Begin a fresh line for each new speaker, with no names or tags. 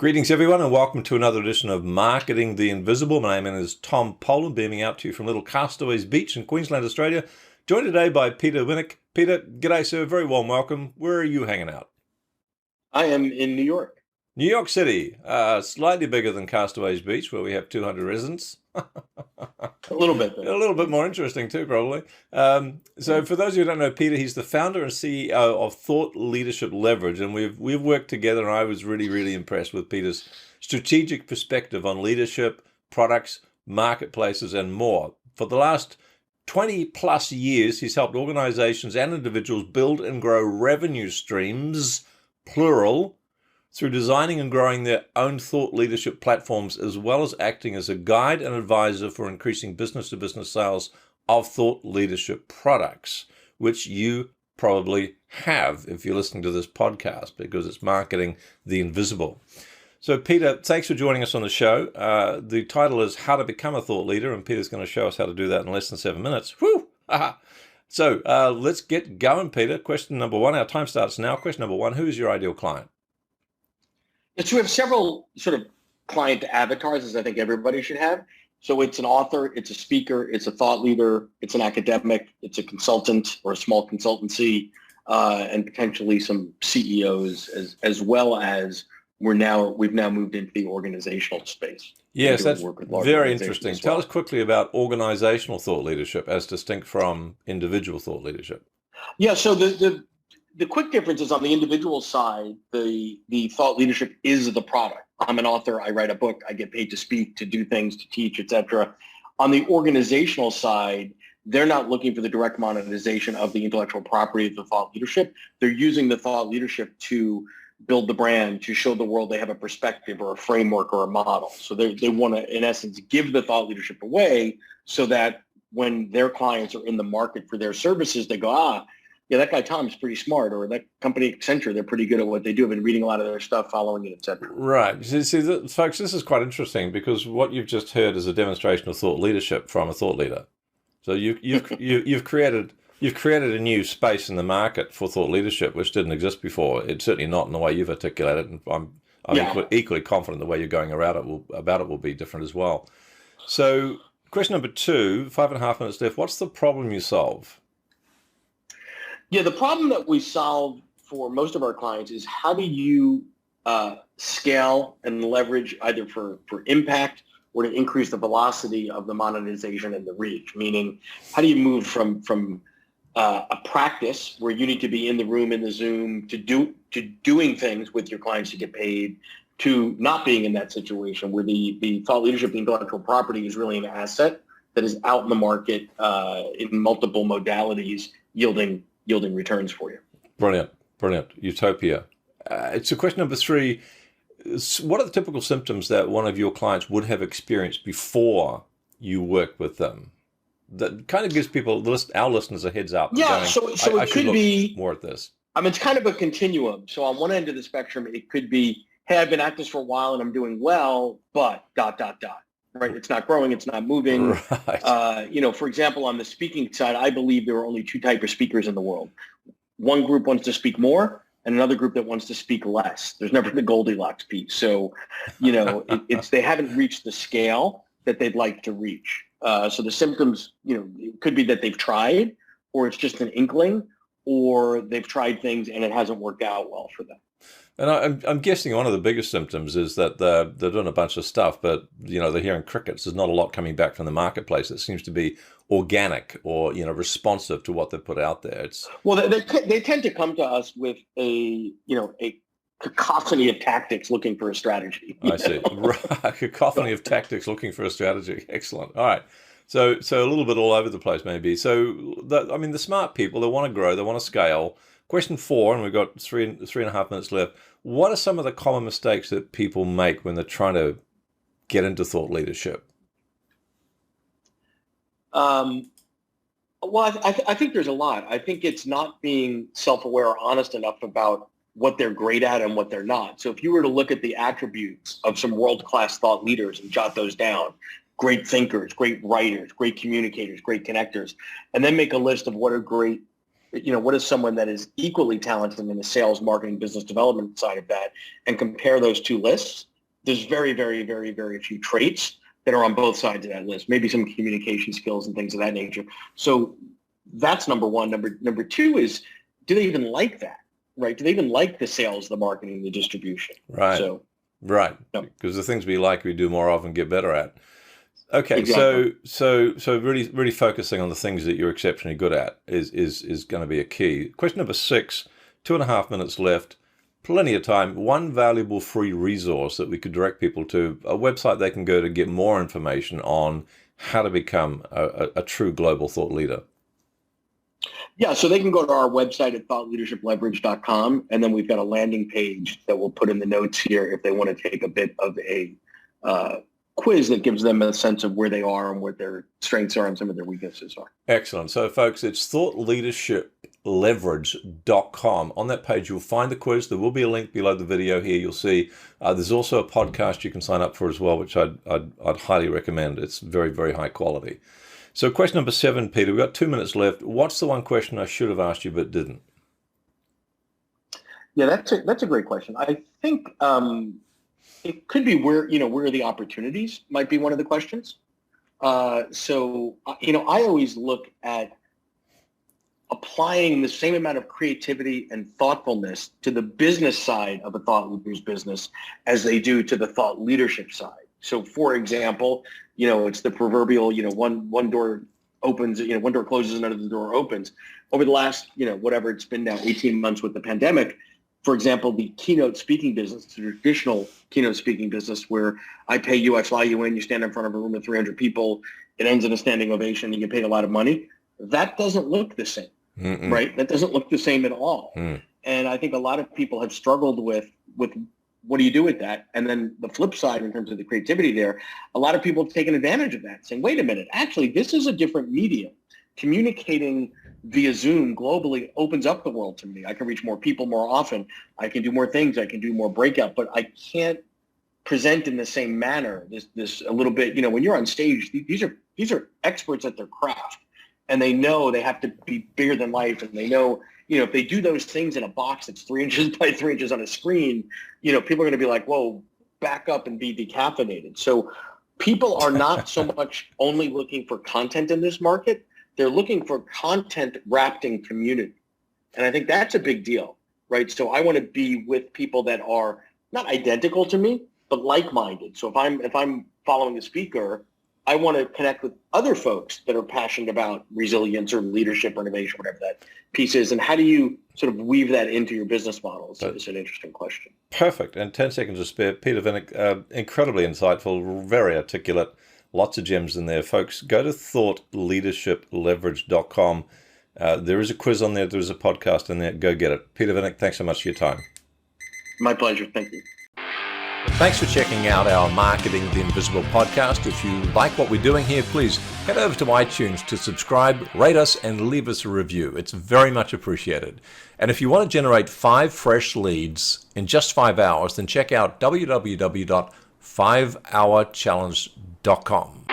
Greetings, everyone, and welcome to another edition of Marketing the Invisible. My name is Tom Poland, beaming out to you from Little Castaways Beach in Queensland, Australia. Joined today by Peter Winick. Peter, g'day, sir. Very warm welcome. Where are you hanging out?
I am in New York.
New York City, slightly bigger than Castaways Beach, where we have 200 residents.
A little bit,
A little bit more interesting too, probably. So for those of you who don't know Peter, he's the founder and CEO of Thought Leadership Leverage, and we've worked together, and I was really impressed with Peter's strategic perspective on leadership, products, marketplaces, and more. For the last 20 plus years, he's helped organizations and individuals build and grow revenue streams, plural, through designing and growing their own thought leadership platforms, as well as acting as a guide and advisor for increasing business-to-business sales of thought leadership products, which you probably have if you're listening to this podcast, because it's Marketing the Invisible. So, Peter, thanks for joining us on the show. The title is How to Become a Thought Leader, and Peter's going to show us how to do that in less than 7 minutes. Whew! So let's get going, Peter. Question number one. Our time starts now. Question number one, who is your ideal client?
So we have several sort of client avatars, as I think everybody should have. So it's an author, it's a speaker, it's a thought leader, it's an academic, it's a consultant or a small consultancy, and potentially some CEOs, as well as we've now moved into the organizational space.
Yes, that's very interesting. Tell us quickly about organizational thought leadership as distinct from individual thought leadership.
Yeah, so the quick difference is on the individual side, the thought leadership is the product. I'm an author. I write a book. I get paid to speak, to do things, to teach, etc. On the organizational side, they're not looking for the direct monetization of the intellectual property of the thought leadership. They're using the thought leadership to build the brand, to show the world they have a perspective or a framework or a model. So they want to, in essence, give the thought leadership away so that when their clients are in the market for their services, they go, yeah, that guy Tom's pretty smart, or that company Accenture, they're pretty good at what they do. I've been reading a lot of their stuff, following it, et cetera.
Right. See, folks, this is quite interesting because what you've just heard is a demonstration of thought leadership from a thought leader. So you've created a new space in the market for thought leadership, which didn't exist before. It's certainly not in the way you've articulated, and I'm equally confident the way you're going about it will be different as well. So, question number two, 5.5 minutes left. What's the problem you solve?
Yeah, the problem that we solve for most of our clients is how do you scale and leverage either for impact or to increase the velocity of the monetization and the reach? Meaning, how do you move from a practice where you need to be in the room, in the Zoom, to doing things with your clients to get paid, to not being in that situation where the thought leadership, the intellectual property is really an asset that is out in the market in multiple modalities, yielding returns for you.
Brilliant. Utopia. So question number three, what are the typical symptoms that one of your clients would have experienced before you work with them? That kind of gives people, our listeners, a heads up.
Yeah, so it could be
more at this.
I mean, it's kind of a continuum. So on one end of the spectrum, it could be, hey, I've been at this for a while and I'm doing well, but ... Right? It's not growing. It's not moving.
Right.
For example, on the speaking side, I believe there are only two types of speakers in the world. One group wants to speak more and another group that wants to speak less. There's never the Goldilocks piece. So, it's they haven't reached the scale that they'd like to reach. So the symptoms, it could be that they've tried, or it's just an inkling, or they've tried things and it hasn't worked out well for them.
And I'm guessing one of the biggest symptoms is that they're doing a bunch of stuff, but they're hearing crickets. There's not a lot coming back from the marketplace. It seems to be organic or responsive to what they've put out there.
They tend to come to us with a cacophony of tactics looking for a strategy.
I see. Right. Cacophony of tactics looking for a strategy. Excellent. All right. So a little bit all over the place maybe. So the smart people, they want to grow, they want to scale. Question 4, and we've got 3.5 minutes left. What are some of the common mistakes that people make when they're trying to get into thought leadership?
Well, I think there's a lot. I think it's not being self-aware or honest enough about what they're great at and what they're not. So if you were to look at the attributes of some world-class thought leaders and jot those down, great thinkers, great writers, great communicators, great connectors, and then make a list of what are great what is someone that is equally talented in the sales, marketing, business development side of that, and compare those two lists, there's very, very, very, very few traits that are on both sides of that list, maybe some communication skills and things of that nature. So that's number one. Number two is, do they even like that, right? Do they even like the sales, the marketing, the distribution?
Right.
So,
right.
No.
Because the things we like, we do more of and get better at. Okay,
Exactly.
so really focusing on the things that you're exceptionally good at is going to be a key. Question number 6, 2.5 minutes left. Plenty of time. One valuable free resource that we could direct people to, a website they can go to get more information on how to become a true global thought leader.
Yeah, so they can go to our website at thoughtleadershipleverage.com, and then we've got a landing page that we'll put in the notes here if they want to take a bit of a quiz that gives them a sense of where they are and what their strengths are and some of their weaknesses are.
Excellent. So, folks, it's thoughtleadershipleverage.com. On that page, you'll find the quiz. There will be a link below the video here. You'll see there's also a podcast you can sign up for as well, which I'd highly recommend. It's very, very high quality. So, question number 7, Peter. We've got 2 minutes left. What's the one question I should have asked you but didn't?
Yeah, that's a great question. I think it could be where are the opportunities might be one of the questions. So I always look at applying the same amount of creativity and thoughtfulness to the business side of a thought leader's business as they do to the thought leadership side. So, for example, it's the proverbial, one door opens, one door closes, another door opens. Over the last, whatever it's been now, 18 months with the pandemic, for example, the keynote speaking business, the traditional keynote speaking business where I pay you, I fly you in, you stand in front of a room of 300 people, it ends in a standing ovation, you get paid a lot of money. That doesn't look the same, right? That doesn't look the same at all. And I think a lot of people have struggled with what do you do with that? And then the flip side in terms of the creativity there, a lot of people have taken advantage of that, saying, wait a minute, actually, this is a different medium. Communicating via Zoom globally opens up the world to me. I can reach more people more often. I can do more things. I can do more breakout, but I can't present in the same manner. This a little bit, when you're on stage, these are experts at their craft, and they know they have to be bigger than life, and they know, if they do those things in a box that's 3 inches by 3 inches on a screen, people are going to be like, whoa, back up and be decaffeinated. So people are not so much only looking for content in this market. They're looking for content wrapped in community. And I think that's a big deal, right? So I want to be with people that are not identical to me, but like-minded. So if I'm following a speaker, I want to connect with other folks that are passionate about resilience or leadership or innovation, whatever that piece is. And how do you sort of weave that into your business model? So it's an interesting question.
Perfect. And 10 seconds to spare. Peter Winick, incredibly insightful, very articulate. Lots of gems in there. Folks, go to thoughtleadershipleverage.com. There is a quiz on there. There's a podcast in there. Go get it. Peter Winick, thanks so much for your time.
My pleasure. Thank you.
Thanks for checking out our Marketing the Invisible podcast. If you like what we're doing here, please head over to iTunes to subscribe, rate us, and leave us a review. It's very much appreciated. And if you want to generate 5 fresh leads in just 5 hours, then check out www.5hourchallenge.com.